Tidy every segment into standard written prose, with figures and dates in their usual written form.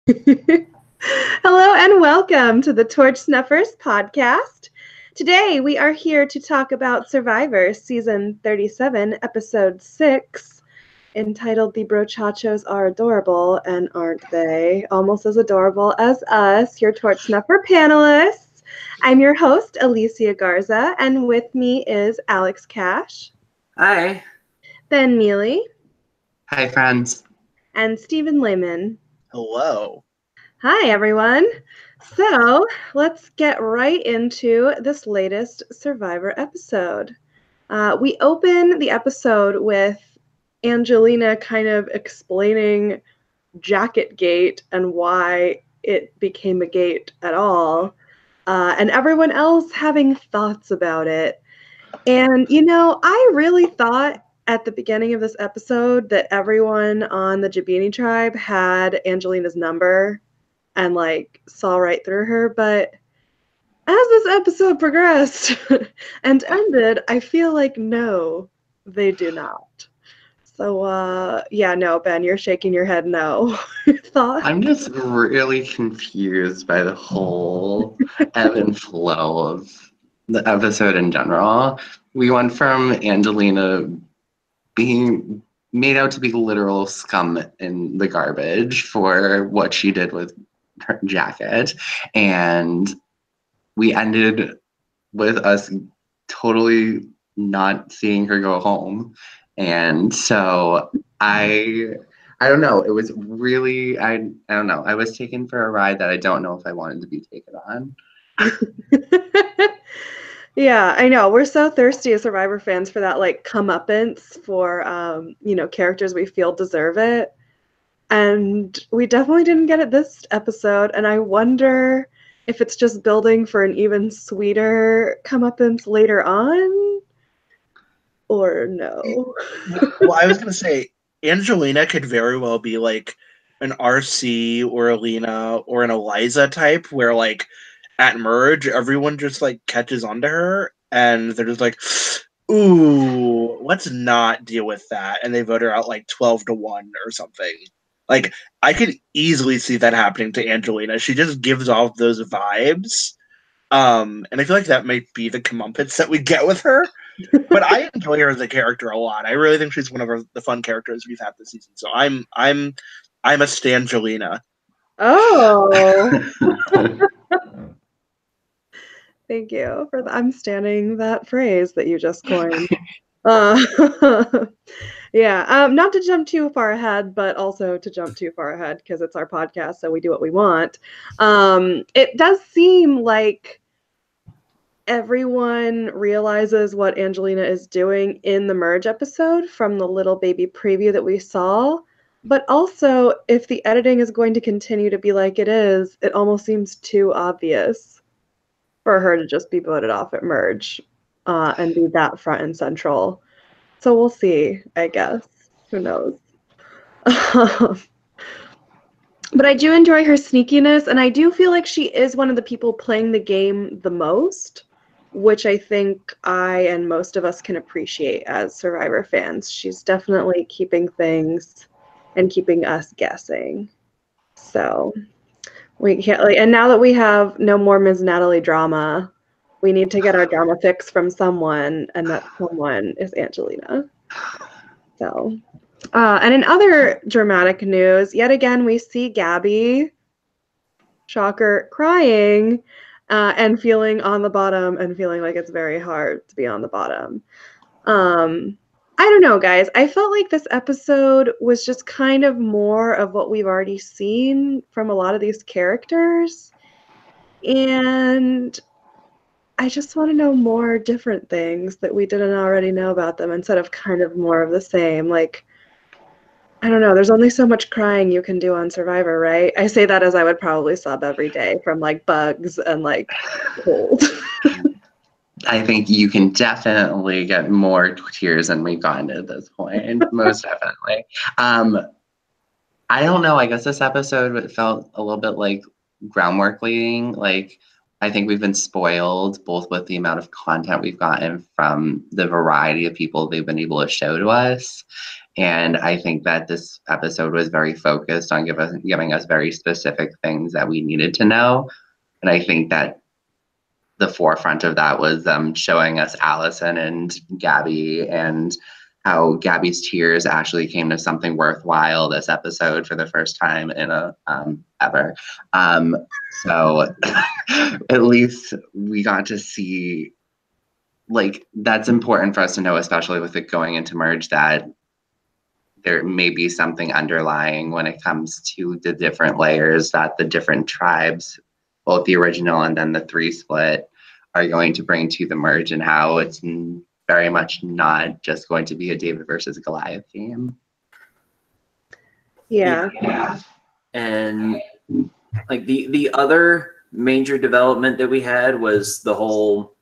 Hello and welcome to the Torch Snuffers podcast. Today we are here to talk about Survivor Season 37, Episode 6, entitled The Brochachos Are Adorable, and aren't they? Almost as adorable as us, your Torch Snuffer panelists. I'm your host, Alicia Garza, and with me is Alex Cash. Hi. Ben Mealy. Hi, friends. And Stephen Lehman. Hello. Hi, everyone. So let's get right into this latest Survivor episode. We open the episode with Angelina kind of explaining Jacket Gate and why it became a gate at all, and everyone else having thoughts about it. And, I really thought at the beginning of this episode that everyone on the Jabini tribe had Angelina's number and saw right through her, but as this episode progressed and ended, I feel like no, they do not. So no, Ben, you're shaking your head no. Thought? I'm just really confused by the whole ebb and flow of the episode in general. We went from Angelina being made out to be literal scum in the garbage for what she did with her jacket, and we ended with us totally not seeing her go home. And so I don't know. It was really I don't know. I was taken for a ride that I don't know if I wanted to be taken on. Yeah, I know. We're so thirsty as Survivor fans for that comeuppance for characters we feel deserve it. And we definitely didn't get it this episode, and I wonder if it's just building for an even sweeter comeuppance later on, or no. Well, I was going to say, Angelina could very well be like an RC or a Lena or an Eliza type where at Merge, everyone just catches onto her and they're just like, ooh, let's not deal with that. And they vote her out 12-1 or something. I could easily see that happening to Angelina. She just gives off those vibes. And I feel like that might be the comeuppance that we get with her. But I enjoy her as a character a lot. I really think she's one of the fun characters we've had this season. So I'm a Stangelina. Oh. Thank you for that. I'm standing that phrase that you just coined. Yeah, not to jump too far ahead, but also to jump too far ahead because it's our podcast, so we do what we want. It does seem like everyone realizes what Angelina is doing in the Merge episode from the little baby preview that we saw. But also, if the editing is going to continue to be like it is, it almost seems too obvious for her to just be voted off at Merge and be that front and central. So we'll see, I guess. Who knows? But I do enjoy her sneakiness, and I do feel like she is one of the people playing the game the most, which I think I and most of us can appreciate as Survivor fans. She's definitely keeping things and keeping us guessing. So we can't and now that we have no more Ms. Natalie drama, we need to get our drama fix from someone, and that someone is Angelina. So, and in other dramatic news, yet again, we see Gabby, shocker, crying and feeling on the bottom and feeling like it's very hard to be on the bottom. I don't know, guys. I felt like this episode was just kind of more of what we've already seen from a lot of these characters. And I just want to know more different things that we didn't already know about them instead of kind of more of the same. I don't know. There's only so much crying you can do on Survivor, right? I say that as I would probably sub every day from bugs and cold. I think you can definitely get more tears than we've gotten at this point. Most definitely. I don't know. I guess this episode felt a little bit like groundwork leading. I think we've been spoiled both with the amount of content we've gotten from the variety of people they've been able to show to us. And I think that this episode was very focused on giving us very specific things that we needed to know. And I think that the forefront of that was showing us Allison and Gabby, and how Gabby's tears actually came to something worthwhile this episode for the first time in a ever. So at least we got to see, like, that's important for us to know, especially with it going into merge, that there may be something underlying when it comes to the different layers that the different tribes, both the original and then the 3 split, are going to bring to the merge, and how it's very much not just going to be a David versus Goliath game. Yeah. And like the other major development that we had was the whole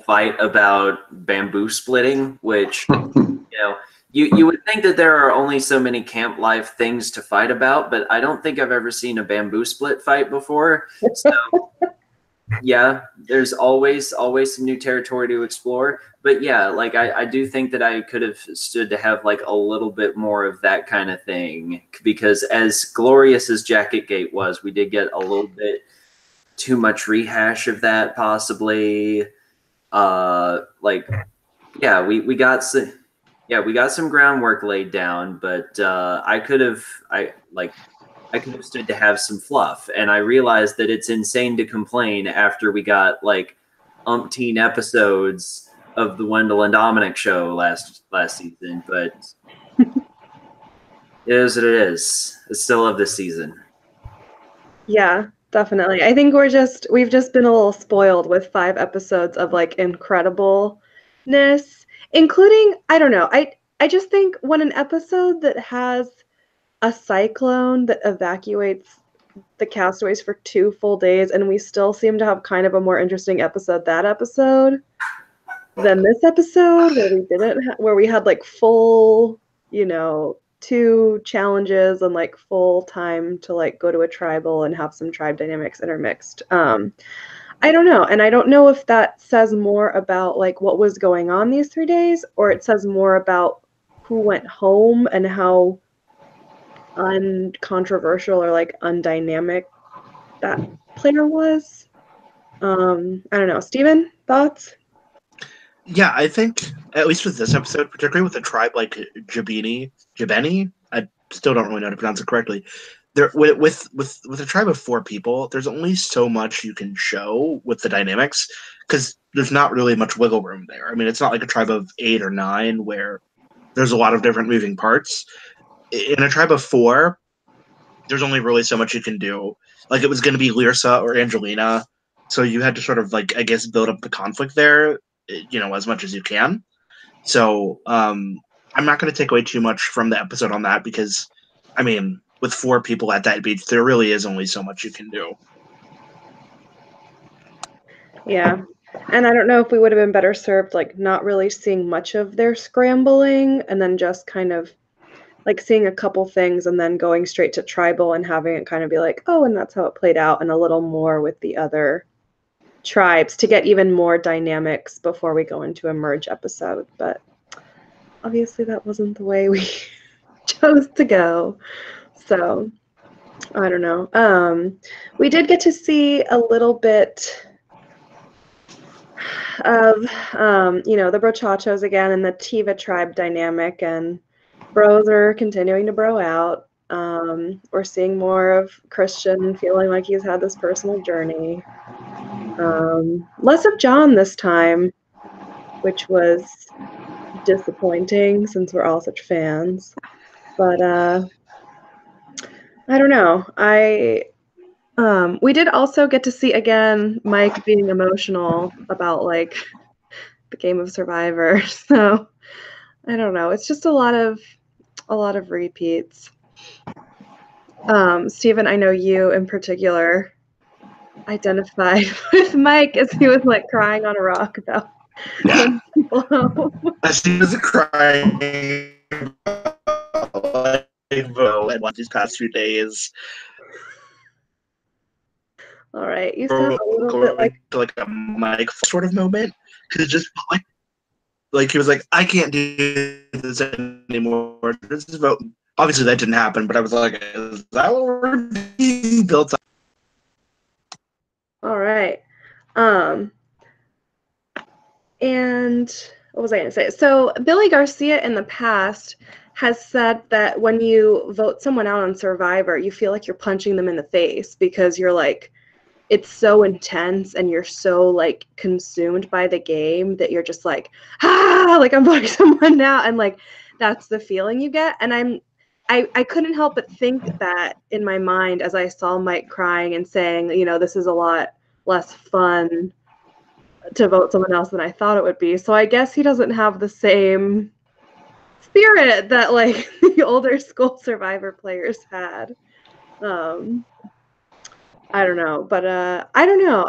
fight about bamboo splitting, which you would think that there are only so many camp life things to fight about, but I don't think I've ever seen a bamboo split fight before. So yeah, there's always some new territory to explore. But yeah, like I do think that I could have stood to have like a little bit more of that kind of thing, because as glorious as Jacket Gate was, we did get a little bit too much rehash of that, possibly. We got some groundwork laid down, but I could have stood to have some fluff. And I realized that it's insane to complain after we got like umpteen episodes of the Wendell and Dominic show last season, but it is what it is. I still love this season. Yeah, definitely. I think we've just been a little spoiled with 5 episodes of like incredibleness, including, I don't know, I just think when an episode that has a cyclone that evacuates the castaways for 2 full days, and we still seem to have kind of a more interesting episode that episode than this episode, where we had like full, 2 challenges and like full time to like go to a tribal and have some tribe dynamics intermixed. I don't know, and I don't know if that says more about like what was going on these 3 days, or it says more about who went home and how uncontroversial or like undynamic that player was. I don't know. Steven, thoughts? Yeah, I think at least with this episode, particularly with a tribe like Jabeni, I still don't really know how to pronounce it correctly. There, with a tribe of 4 people, there's only so much you can show with the dynamics, because there's not really much wiggle room there. I mean, it's not like a tribe of 8 or 9 where there's a lot of different moving parts. In a tribe of 4, there's only really so much you can do. Like, it was going to be Lyrsa or Angelina, so you had to sort of, like, I guess, build up the conflict there, as much as you can. So I'm not going to take away too much from the episode on that, because, I mean, with 4 people at that beach, there really is only so much you can do. Yeah. And I don't know if we would have been better served, like, not really seeing much of their scrambling and then just kind of like seeing a couple things and then going straight to tribal and having it kind of be like, oh, and that's how it played out, and a little more with the other tribes to get even more dynamics before we go into a merge episode. But obviously that wasn't the way we chose to go. So I don't know. We did get to see a little bit of, the brochachos again and the Tiva tribe dynamic, and bros are continuing to bro out. We're seeing more of Christian feeling like he's had this personal journey. Less of John this time, which was disappointing since we're all such fans. But I don't know. We did also get to see again Mike being emotional about like the game of Survivor. So I don't know. It's just a lot of repeats. Stephen, I know you in particular identified with Mike as he was like crying on a rock about sending people home. As he was crying about these past few days. All right, you sound a little bit like a Mike sort of moment, because it just felt like like he was like, I can't do this anymore. This is vote. Obviously, that didn't happen, but I was like, is that what we're being built on? All right. And what was I going to say? So Billy Garcia in the past has said that when you vote someone out on Survivor, you feel like you're punching them in the face because you're like, it's so intense and you're so like consumed by the game that you're just like, like I'm voting someone now, and like that's the feeling you get. And I couldn't help but think that in my mind as I saw Mike crying and saying, you know, this is a lot less fun to vote someone else than I thought it would be. So I guess he doesn't have the same spirit that like the older school Survivor players had. I don't know, but I don't know.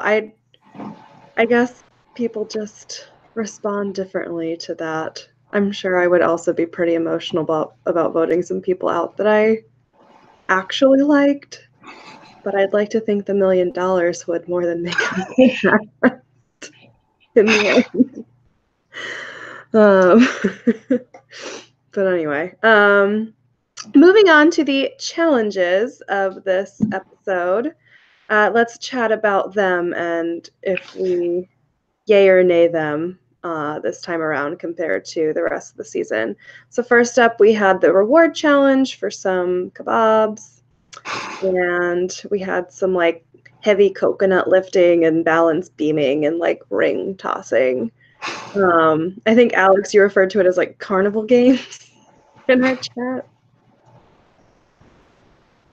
I guess people just respond differently to that. I'm sure I would also be pretty emotional about voting some people out that I actually liked, but I'd like to think the $1 million would more than make up that in the end. But anyway, moving on to the challenges of this episode. Let's chat about them and if we yay or nay them this time around compared to the rest of the season. So first up, we had the reward challenge for some kebabs, and we had some like heavy coconut lifting and balance beaming and like ring tossing. I think Alex, you referred to it as like carnival games in our chat.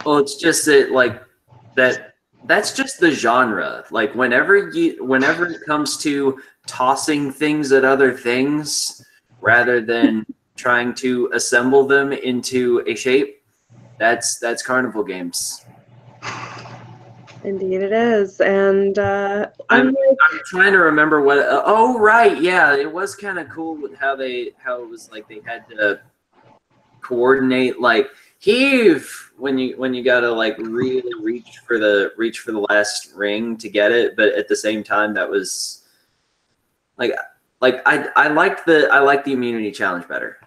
Well, it's just that like that's just the genre. Like whenever it comes to tossing things at other things rather than trying to assemble them into a shape, that's carnival games. Indeed it is. And I'm trying to remember what oh right, yeah, it was kind of cool with how it was like they had to coordinate like heave when you gotta like really reach for the last ring to get it, but at the same time that was like I liked the immunity challenge better.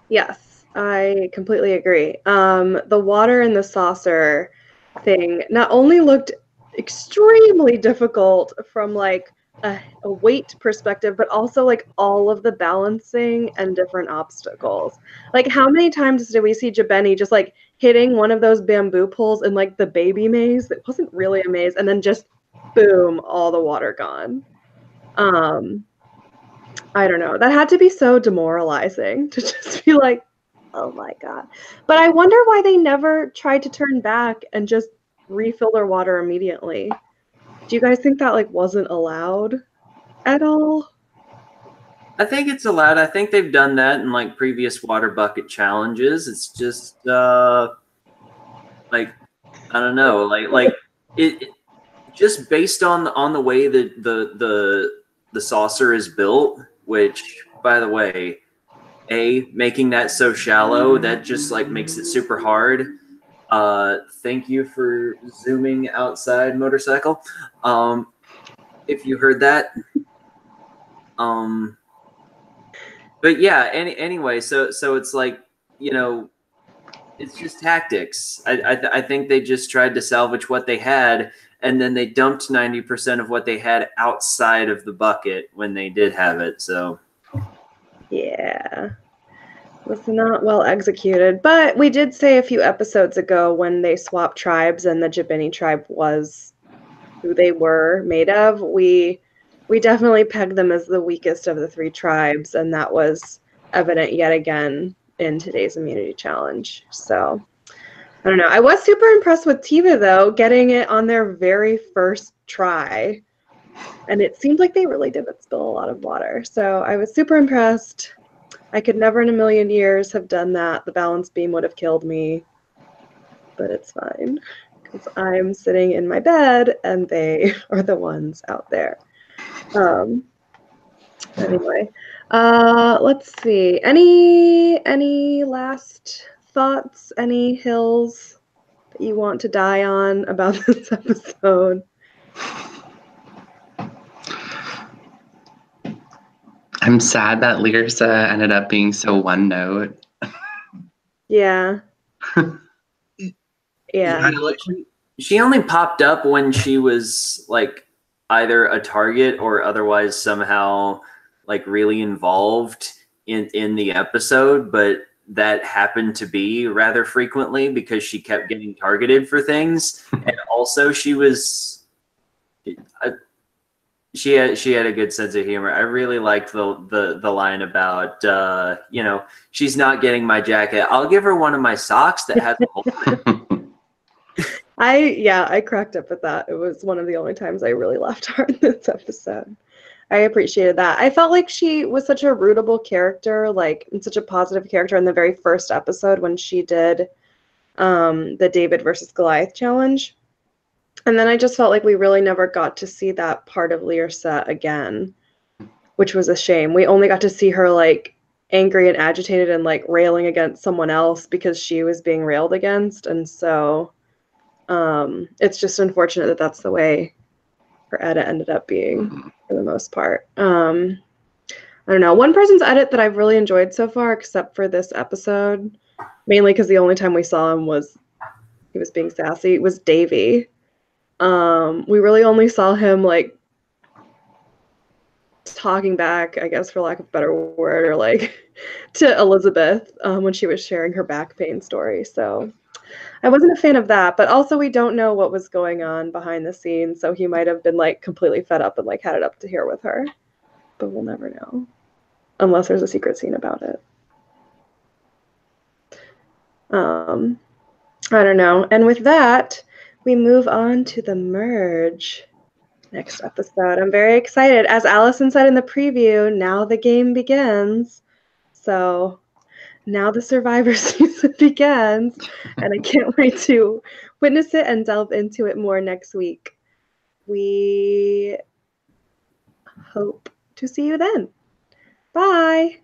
Yes, I completely agree. The water in the saucer thing not only looked extremely difficult from like a weight perspective, but also like all of the balancing and different obstacles. Like how many times did we see Jabeni just like hitting one of those bamboo poles in like the baby maze that wasn't really a maze, and then just boom, all the water gone. I don't know. That had to be so demoralizing to just be like, oh my God. But I wonder why they never tried to turn back and just refill their water immediately. Do you guys think that like wasn't allowed at all? I think it's allowed. I think they've done that in like previous water bucket challenges. It's just like I don't know, like it just based on the way that the saucer is built, which by the way, making that so shallow that just like makes it super hard. Thank you for zooming outside, motorcycle. If you heard that. But yeah, anyway, so it's like, you know, it's just tactics. I think they just tried to salvage what they had, and then they dumped 90% of what they had outside of the bucket when they did have it. So yeah, it was not well executed. But we did say a few episodes ago when they swapped tribes and the Jabini tribe was who they were made of, we definitely pegged them as the weakest of the three tribes, and that was evident yet again in today's immunity challenge. So I don't know. I was super impressed with Tiva though, getting it on their very first try. And it seemed like they really didn't spill a lot of water. So I was super impressed. I could never in a million years have done that. The balance beam would have killed me. But it's fine. Because I'm sitting in my bed and they are the ones out there. Anyway, let's see. Any last thoughts? Any hills that you want to die on about this episode? I'm sad that Lyrsa ended up being so one note. Yeah. Yeah. She only popped up when she was like either a target or otherwise somehow like really involved in the episode, but that happened to be rather frequently because she kept getting targeted for things. And also she was she had a good sense of humor. I really liked the line about she's not getting my jacket. I'll give her one of my socks that has a hole in it. I cracked up at that. It was one of the only times I really laughed hard in this episode. I appreciated that. I felt like she was such a rootable character, like, and such a positive character in the very first episode when she did the David versus Goliath challenge. And then I just felt like we really never got to see that part of Lyrsa again, which was a shame. We only got to see her like angry and agitated and like railing against someone else because she was being railed against. And so it's just unfortunate that that's the way her edit ended up being for the most part. I don't know. One person's edit that I've really enjoyed so far, except for this episode, mainly because the only time we saw him was he was being sassy, was Davy. We really only saw him like talking back, I guess, for lack of a better word, or like to Elizabeth when she was sharing her back pain story. So I wasn't a fan of that, but also we don't know what was going on behind the scenes, so he might have been like completely fed up and like had it up to here with her, but we'll never know unless there's a secret scene about it. I don't know. And with that, we move on to the merge next episode. I'm very excited. As Allison said in the preview, now the game begins. So now the Survivor season begins, and I can't wait to witness it and delve into it more next week. We hope to see you then. Bye.